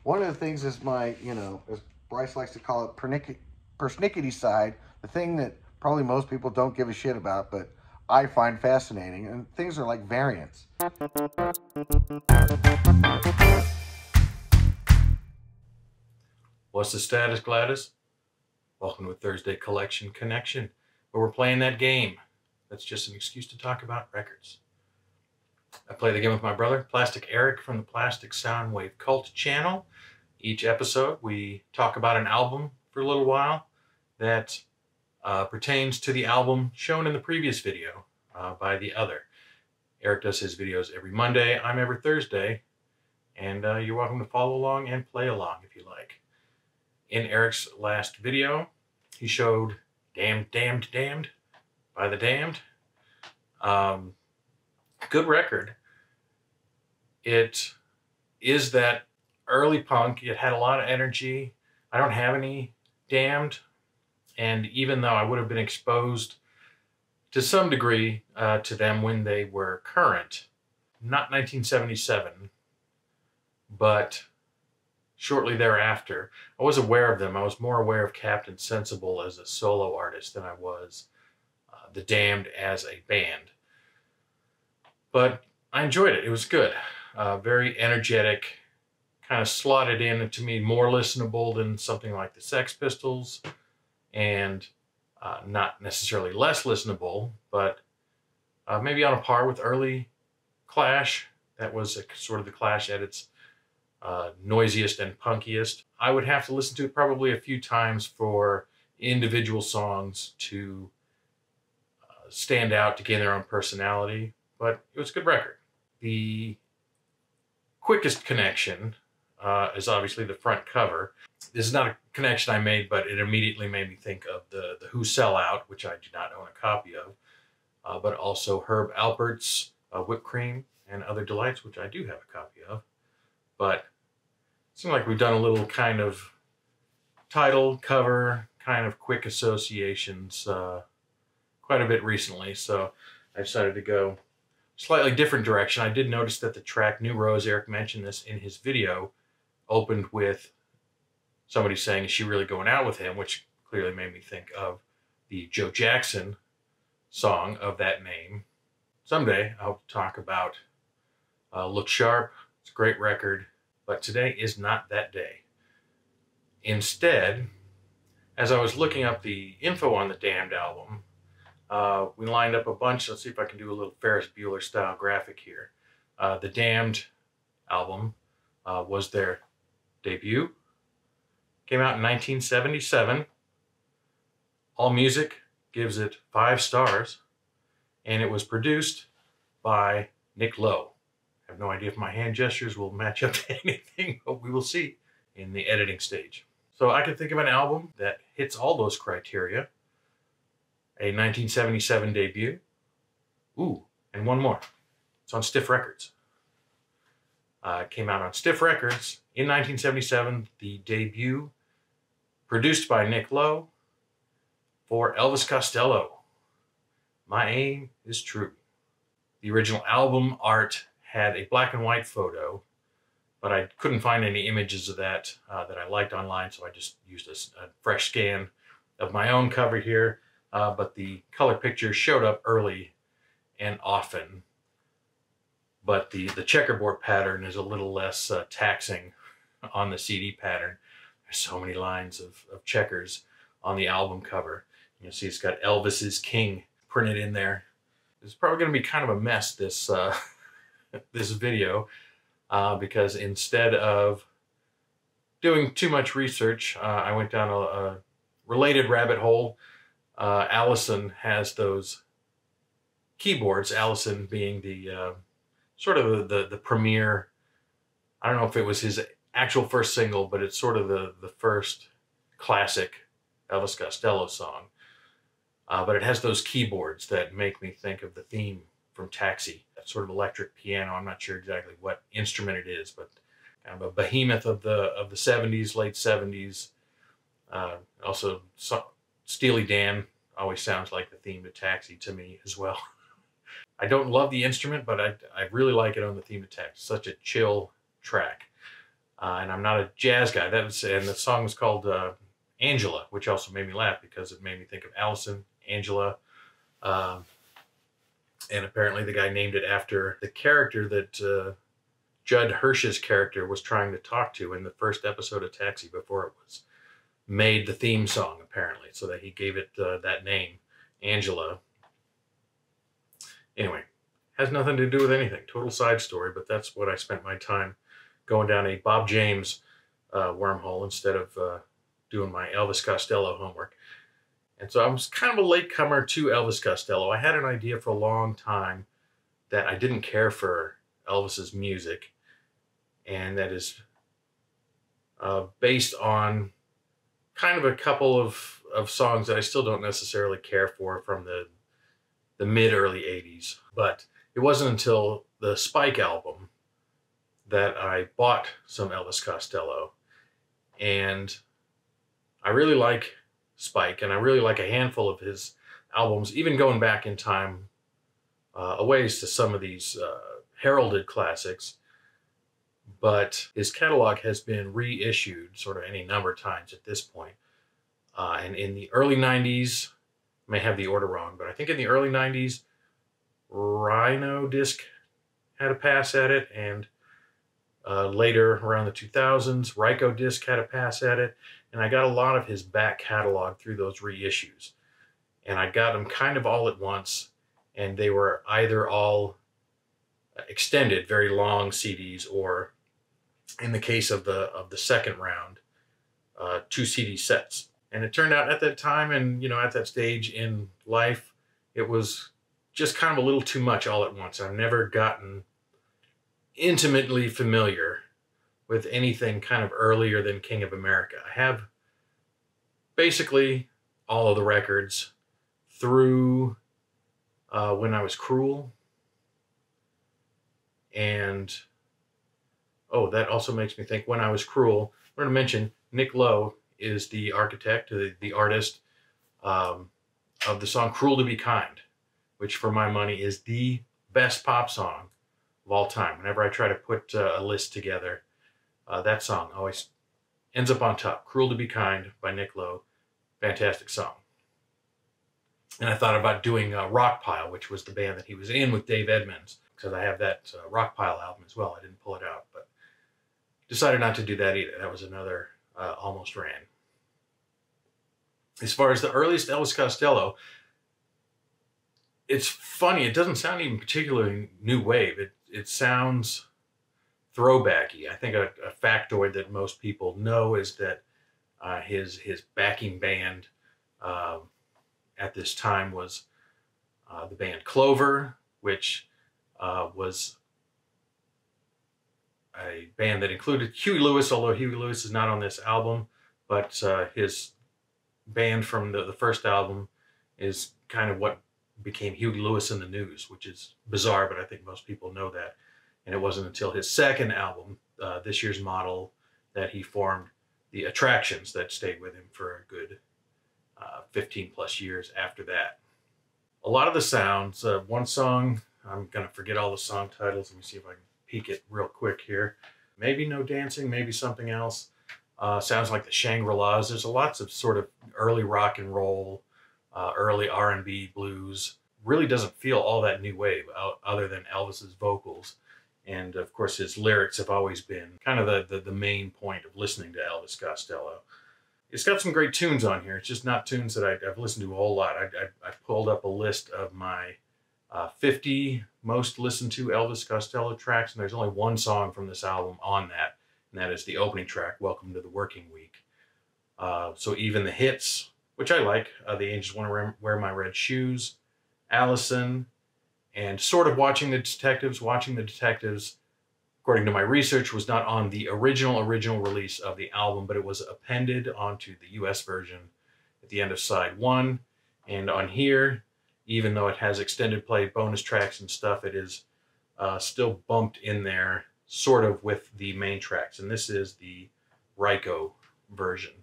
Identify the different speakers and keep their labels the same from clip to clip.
Speaker 1: One of the things is my, as Bryce likes to call it, persnickety side, the thing that probably most people don't give a shit about, but I find fascinating, and things are like variants.
Speaker 2: What's the status, Gladys? Welcome to a Thursday Collection Connection, where we're playing that game. That's just an excuse to talk about records. I play the game with my brother, Plastic Eric, from the Plastic Soundwave Cult channel. Each episode, we talk about an album for a little while that pertains to the album shown in the previous video by the other. Eric does his videos every Monday. I'm every Thursday. And you're welcome to follow along and play along if you like. In Eric's last video, he showed Damned, Damned, Damned by the Damned. Good record. It is that early punk. It had a lot of energy. I don't have any Damned. And even though I would have been exposed to some degree to them when they were current, not 1977, but shortly thereafter, I was aware of them. I was more aware of Captain Sensible as a solo artist than I was the Damned as a band. But I enjoyed it. It was good. Very energetic, kind of slotted in to me, more listenable than something like the Sex Pistols, and not necessarily less listenable, but maybe on a par with early Clash. That was sort of the Clash at its noisiest and punkiest. I would have to listen to it probably a few times for individual songs to stand out, to gain their own personality, but it was a good record. The quickest connection is obviously the front cover. This is not a connection I made, but it immediately made me think of the Who Sell Out, which I do not own a copy of, but also Herb Alpert's Whipped Cream and Other Delights, which I do have a copy of. But it seems like we've done a little kind of title, cover, kind of quick associations quite a bit recently, so I decided to go slightly different direction. I did notice that the track New Rose, Eric mentioned this in his video, opened with somebody saying, "Is she really going out with him?" which clearly made me think of the Joe Jackson song of that name. Someday I hope to talk about Look Sharp. It's a great record, but today is not that day. Instead, as I was looking up the info on the Damned album, we lined up a bunch. Let's see if I can do a little Ferris Bueller style graphic here. The Damned album was their debut. Came out in 1977. AllMusic gives it 5 stars, and it was produced by Nick Lowe. I have no idea if my hand gestures will match up to anything, but we will see in the editing stage. So I can think of an album that hits all those criteria. A 1977 debut. Ooh, and one more. It's on Stiff Records. It came out on Stiff Records in 1977. The debut, produced by Nick Lowe for Elvis Costello. My Aim is True. The original album art had a black and white photo, but I couldn't find any images of that that I liked online, so I just used a fresh scan of my own cover here. But the color picture showed up early and often. But the checkerboard pattern is a little less taxing on the CD pattern. There's so many lines of checkers on the album cover. You'll see it's got Elvis's King printed in there. It's probably going to be kind of a mess, this this video, because instead of doing too much research, I went down a related rabbit hole. Allison has those keyboards, Allison being the sort of the premier. I don't know if it was his actual first single, but it's sort of the first classic Elvis Costello song. But it has those keyboards that make me think of the theme from Taxi, that sort of electric piano. I'm not sure exactly what instrument it is, but kind of a behemoth of the 70s, late 70s. Also, Steely Dan always sounds like the theme to Taxi to me as well. I don't love the instrument, but I really like it on the theme of Taxi. Such a chill track. And I'm not a jazz guy. And the song was called Angela, which also made me laugh because it made me think of Allison, Angela. Um, and apparently the guy named it after the character that Judd Hirsch's character was trying to talk to in the first episode of Taxi before it was made the theme song, apparently, so that he gave it that name, Angela. Anyway, has nothing to do with anything. Total side story, but that's what I spent my time going down a Bob James wormhole instead of doing my Elvis Costello homework. And so I was kind of a latecomer to Elvis Costello. I had an idea for a long time that I didn't care for Elvis's music, and that is based on kind of a couple of songs that I still don't necessarily care for from the mid-early 80s. But it wasn't until the Spike album that I bought some Elvis Costello. And I really like Spike, and I really like a handful of his albums, even going back in time a ways to some of these heralded classics. But his catalog has been reissued sort of any number of times at this point. And in the early 90s, I may have the order wrong, but I think in the early 90s, Rhino Disc had a pass at it, and later around the 2000s, Ryko Disc had a pass at it, and I got a lot of his back catalog through those reissues. And I got them kind of all at once, and they were either all extended, very long CDs, or in the case of the second round, 2 CD sets. And it turned out at that time and, at that stage in life, it was just kind of a little too much all at once. I've never gotten intimately familiar with anything kind of earlier than King of America. I have basically all of the records through When I Was Cruel. And, oh, that also makes me think, When I Was Cruel, I'm going to mention Nick Lowe is the architect, the artist of the song Cruel to Be Kind, which for my money is the best pop song of all time. Whenever I try to put a list together, that song always ends up on top. Cruel to Be Kind by Nick Lowe. Fantastic song. And I thought about doing Rockpile, which was the band that he was in with Dave Edmunds, because I have that Rockpile album as well. I didn't pull it out, but decided not to do that either. That was another Almost Ran. As far as the earliest Elvis Costello, it's funny. It doesn't sound even particularly new wave. It sounds throwbacky. I think a factoid that most people know is that his backing band at this time was the band Clover, which was a band that included Huey Lewis, although Huey Lewis is not on this album, but his band from the first album is kind of what became Huey Lewis and the News, which is bizarre, but I think most people know that. And it wasn't until his second album, This Year's Model, that he formed the Attractions that stayed with him for a good 15 plus years after that. A lot of the sounds, one song, I'm going to forget all the song titles. Let me see if I can peek it real quick here. Maybe No Dancing, maybe something else. Sounds like the Shangri-Las. There's lots of sort of early rock and roll, early R&B, blues. Really doesn't feel all that new wave other than Elvis's vocals. And of course his lyrics have always been kind of the main point of listening to Elvis Costello. It's got some great tunes on here. It's just not tunes that I've listened to a whole lot. I pulled up a list of my 50 most listened to Elvis Costello tracks, and there's only one song from this album on that, and that is the opening track, Welcome to the Working Week. So even the hits, which I like, The Angels Want to Wear My Red Shoes, Allison, and sort of Watching the Detectives. Watching the Detectives, according to my research, was not on the original release of the album, but it was appended onto the US version at the end of side 1. And on here, even though it has extended play, bonus tracks and stuff, it is still bumped in there sort of with the main tracks. And this is the Ryko version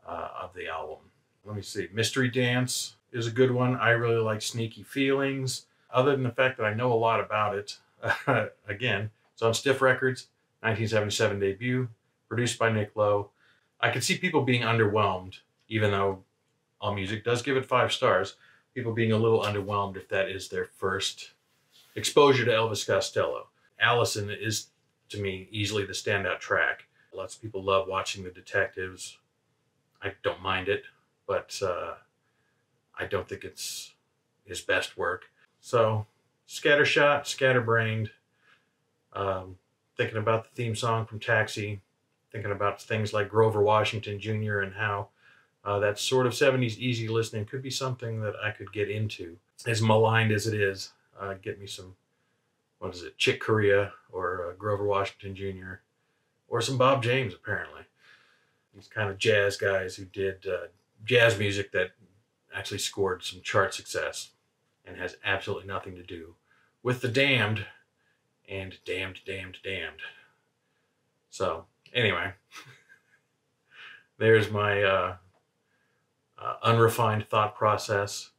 Speaker 2: of the album. Let me see. Mystery Dance is a good one. I really like Sneaky Feelings. Other than the fact that I know a lot about it, again, it's on Stiff Records, 1977 debut. produced by Nick Lowe. I could see people being underwhelmed, even though AllMusic does give it 5 stars. People being a little underwhelmed if that is their first exposure to Elvis Costello. Allison is, to me, easily the standout track. Lots of people love watching the detectives. I don't mind it, but I don't think it's his best work. So, scattershot, scatterbrained, thinking about the theme song from Taxi, thinking about things like Grover Washington Jr. and how that sort of 70s easy listening could be something that I could get into. As maligned as it is, get me some, what is it, Chick Corea or Grover Washington Jr. or some Bob James, apparently. These kind of jazz guys who did jazz music that actually scored some chart success and has absolutely nothing to do with the Damned and Damned, Damned, Damned. So, anyway, there's my unrefined thought process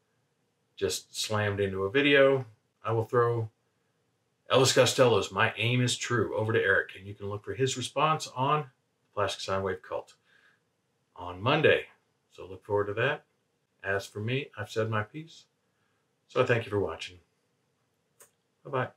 Speaker 2: just slammed into a video. I will throw Elvis Costello's My Aim is True over to Eric, and you can look for his response on Plastic Sine Wave Cult on Monday. So look forward to that. As for me, I've said my piece. So I thank you for watching. Bye-bye.